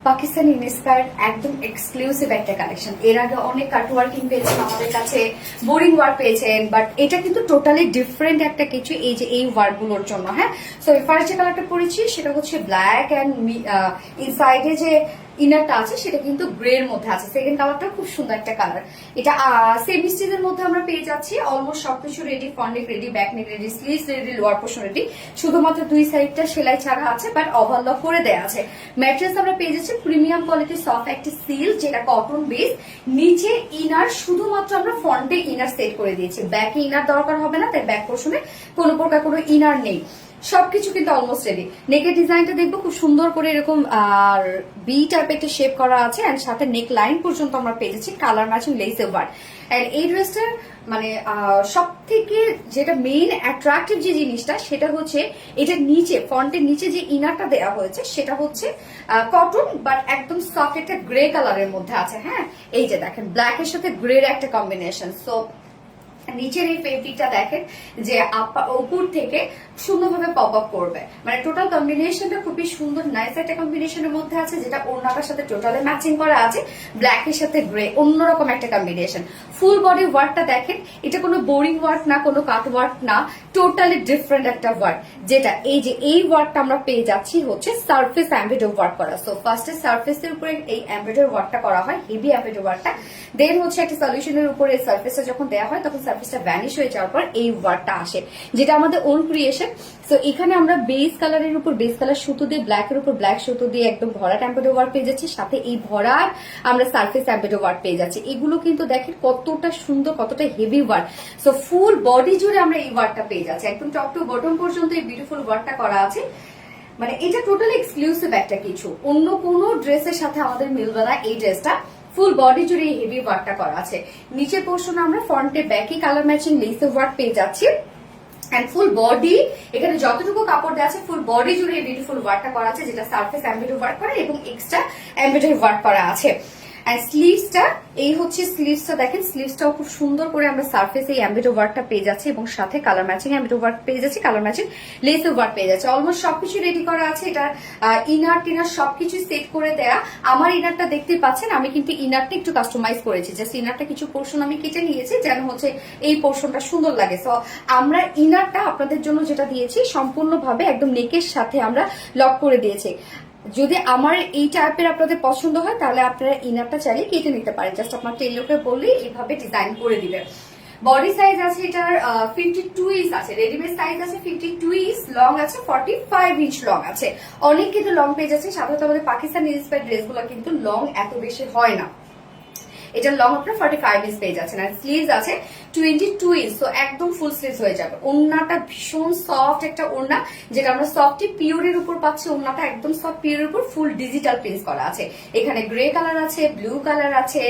Pakistani inspired একদম exclusive একটা collection. এর আগে অনেক কাটওয়ার্কিং পেয়েছেন আমাদের কাছে, বোরিং ওয়ার্ক পেয়েছেন, বাট এটা কিন্তু টোটালি ডিফারেন্ট একটা কিছু এই যে এই ওয়ার্ক গুলোর জন্য। হ্যাঁ, সো ফার্স্ট যে কালারটা পরেছি সেটা হচ্ছে ব্ল্যাক অ্যান্ড ইনসাইডে যে ইনারটা আছে সেটা কিন্তু গ্রে এর মধ্যে আছে। সেকেন্ড কালারটা খুব সুন্দর একটা কালার। এটা সেমি স্টিচের মধ্যে আমরা পেয়ে যাচ্ছি। অলমোস্ট সবকিছু রেডি, ফ্রন্ট নেক ready, back neck ready, sleeves ready, lower portion ready. শুধুমাত্র দুই সাইডটা সেলাই ছাড়া আছে, বাট ওভারলক করে দেওয়া আছে। ম্যাট্রেস আমরা পেয়ে যাচ্ছি প্রিমিয়াম কোয়ালিটির সফট একটা সিল্ক, যেটা কটন বেস। নিচে ইনার শুধুমাত্র আমরা ফ্রন্টে ইনার সেট করে দিয়েছি, ব্যাকে ইনার দরকার হবে না, তাই ব্যাক পোর্শনে কোনো প্রকার কোনো ইনার নেই। সবকিছু কিন্তু অলমোস্ট রেডি। নেকের ডিজাইনটা দেখবো খুব সুন্দর করে এরকম আর বি টাইপের একটা শেপ করা আছে, এন্ড সাথে নেক লাইন পর্যন্ত আমরা পেয়ে যাচ্ছি colour matching lace work. And এই ড্রেসটার মানে সব থেকে যেটা মেইন অ্যাট্রাকটিভ যে জিনিসটা সেটা হচ্ছে এটা নিচে ফ্রন্টের নিচে যে ইনারটা দেওয়া হয়েছে সেটা হচ্ছে কটন, বাট একদম সফট একটা গ্রে কালারের মধ্যে আছে। হ্যাঁ, এই যে দেখেন ব্ল্যাকের সাথে গ্রের একটা কম্বিনেশন। সো নিচের এই ফেব্রিকটা দেখেন যে উপর থেকে সুন্দরভাবে পপ আপ করবে, মানে টোটাল কম্বিনেশনটা খুবই সুন্দর নাইস একটা কম্বিনেশনের মধ্যে আছে, যেটা ওড়নাটার সাথে টোটালি ম্যাচিং করা আছে। ব্ল্যাকের সাথে গ্রে অন্যরকম একটা কম্বিনেশন। ফুল বডি ওয়ার্কটা দেখেন, এটা কোনো বোরিং ওয়ার্ক না, কোনো কাট ওয়ার্ক না, টোটালি ডিফারেন্ট একটা ওয়ার্ক। যেটা এই যে এই ওয়ার্কটা আমরা পেয়ে যাচ্ছি হচ্ছে সারফেস এমব্রয়ডারি ওয়ার্ক করা। সো ফার্স্টে সারফেসের উপরে এই এমব্রয়ডারি ওয়ার্কটা করা হয়, হেভি এমব্রয়ডারি ওয়ার্কটা। দেন হচ্ছে একটা সলিউশনের উপরে সারফেসটা যখন দেওয়া হয় তখন সারফেসটা ভ্যানিশ হয়ে যাওয়ার পর এই ওয়ার্কটা আসে, যেটা আমাদের ওন ক্রিয়েশন। সো এখানে আমরা বেস কালারের উপর বেস কালার সুতো দিয়ে, ব্ল্যাকের উপর ব্ল্যাক সুতো দিয়ে একদম ভরাট এমব্রয়ডারি ওয়ার্ক পেয়ে যাচ্ছি, সাথে এই ভরাট আমরা সারফেস এমব্রয়ডারি ওয়ার্ক পেয়ে যাচ্ছি। এগুলো কিন্তু দেখেন কতটা সুন্দর, কতটা heavy work. So full body জুড়ে আমরা এই ওয়ার্কটা পেয়ে যাচ্ছি, একদম টপ টু বটম পর্যন্ত এই বিউটিফুল ওয়ার্কটা করা আছে। মানে এটা টোটালি এক্সক্লুসিভ একটা কিছু, অন্য কোনো ড্রেসের সাথে আমাদের মিলবে না এই ড্রেসটা। ফুল বডি জুড়ে এই হেভি ওয়ার্কটা করা আছে। নিচের পোর্শনে আমরা ফ্রন্টে ব্যাকে কালার ম্যাচিং লেস ওয়ার্ক পেয়ে যাচ্ছি, এন্ড ফুল বডি এখানে যতটুকু কাপড় দেওয়া আছে ফুল বডি জুড়ে এই বিউটিফুল ওয়ার্কটা করা আছে, যেটা সারফেস এমব্রয়ডারি ওয়ার্ক করা এবং এক্সট্রা এমব্রয়ডারি ওয়ার্ক করা আছে। এন্ড স্লিভসটা এই হচ্ছে স্লিভসটা দেখেন, স্লিভসটাও খুব সুন্দর করে আমরা সারফেস এই এমব্রয়ডারি ওয়ার্কটা পেয়ে যাচ্ছি এবং সাথে কালার ম্যাচিং এমব্রয়ডারি ওয়ার্ক পেয়ে যাচ্ছি, কালার ম্যাচিং লেস ওয়ার্ক পেয়ে যাচ্ছে। অলমোস্ট সবকিছু রেডি করা আছে। এটা ইনার টিনার সবকিছু সেট করে দেয়া। আমার ইনারটা দেখতে পাচ্ছেন, আমি কিন্তু ইনারটা একটু কাস্টমাইজ করেছি, জাস্ট ইনারটা কিছু পোর্শন আমি কেটে নিয়েছি যেন হচ্ছে এই পোর্শনটা সুন্দর লাগে। সো আমরা ইনারটা আপনাদের জন্য যেটা দিয়েছি সম্পূর্ণভাবে একদম নেকের সাথে আমরা লক করে দিয়েছি। যদি আমার এই টাইপের আপনাদের পছন্দ হয় তাহলে আপনারা ইনারটা চাইলে কেটে নিতে পারেন, জাস্ট আপনার টেইলরকে বললে এইভাবে ডিজাইন করে দিবে। বডি সাইজ আছে এটার 52 ইঞ্চ আছে, রেডিমেড সাইজ আছে 52 ইঞ্চ, লং আছে 45 ইঞ্চ লং আছে। অনেক কিন্তু লং পেজ আছে, সাধারণত আমাদের পাকিস্তানি ইন্সপায়ার্ড ড্রেসগুলো কিন্তু লং এত বেশি হয় না। এটা লং আপনার 45 ইঞ্চ পেয়ে যাচ্ছে, আর স্লিভস আছে 22 ইঞ্চ, তো একদম ফুল স্লিভস হয়ে যাবে। ওড়নাটা ভীষণ সফট একটা ওড়না, যেটা আমরা সফটি পিওরের উপর পাচ্ছি। ওড়নাটা একদম সফট পিওরের উপর ফুল ডিজিটাল প্রিন্ট করা আছে। এখানে গ্রে কালার আছে, ব্লু কালার আছে,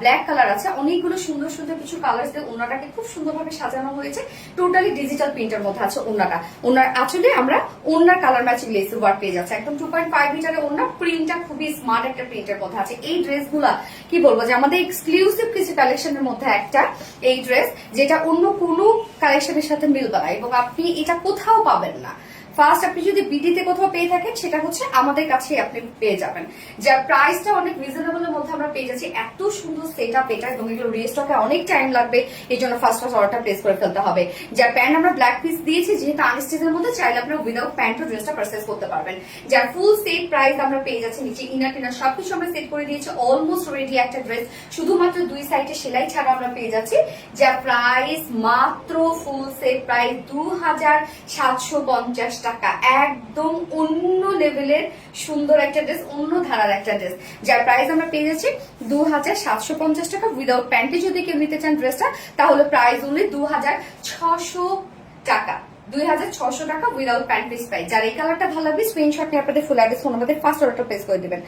ব্ল্যাক কালার আছে, অনেকগুলো সুন্দর সুন্দর কিছু কালার দিয়ে ওড়নাটাকে খুব সুন্দরভাবে সাজানো হয়েছে। টোটালি ডিজিটাল প্রিন্টের মধ্যে আছে ওড়নাটা। ওড়নার আসলে আমরা ওড়নার কালার ম্যাচিং লেস ওয়ার্ক পেয়ে যাচ্ছে, একদম 2.5 মিটারের ওড়না। প্রিন্টটা খুবই স্মার্ট একটা প্রিন্টের মধ্যে আছে। এই ড্রেসগুলা কি বলবো যে আমাদের এক্সক্লুসিভ কিছু কালেকশনের মধ্যে একটা এই ড্রেস, যেটা অন্য কোনো কালেকশনের সাথে মিলবে না এবং আপনি এটা কোথাও পাবেন না। ফার্স্ট আপনি যদি বিডিতে কোথাও পেয়ে থাকেন সেটা হচ্ছে আমাদের কাছে আপনি পেয়ে যাবেন, যার প্রাইসটা অনেক রিজনেবল এর মধ্যে আমরা পেয়ে যাচ্ছি। এত সুন্দর সেট আপ এটা, এবং এগুলো রিস্টকে অনেক টাইম লাগবে, এই জন্য ফার্স্ট অর্ডারটা প্লেস করে ফেলতে হবে। যার প্যান্ট আমরা ব্ল্যাক পিস দিয়েছি, যেহেতু আনস্টিচের মধ্যে চাইলে আপনারা উইদাউট প্যান্টও ড্রেসটা পারচেজ করতে পারবেন। যার ফুল সেট প্রাইস আমরা পেয়ে যাচ্ছি, নিচে ইনার টিনার সবকিছু আমরা সেট করে দিয়েছি, অলমোস্ট রেডি একটা ড্রেস। শুধুমাত্র দুই সাইডে সেলাই ছাড়া আমরা পেয়ে যাচ্ছি, যার প্রাইস মাত্র ফুল সেট প্রাইস 2750 টাকা। একদম অন্য লেভেলের সুন্দর একটা ড্রেস, অন্য ধারার একটা ড্রেস, যার প্রাইস আমরা পেয়ে যাচ্ছি 2750 টাকা। উইদাউট প্যান্টে যদি কেউ নিতে চান ড্রেসটা তাহলে প্রাইস অনলি 2600 টাকা। 2600 টাকা উইদাউট প্যান্ট পিস প্রাইস। যার এই কালারটা ভালো লাগবে স্ক্রিনশট নিয়ে আপনাদের ফুল অ্যাড্রেস ফোন আমাদের ফার্স্ট অর্ডারটা প্লেস করে দিবেন।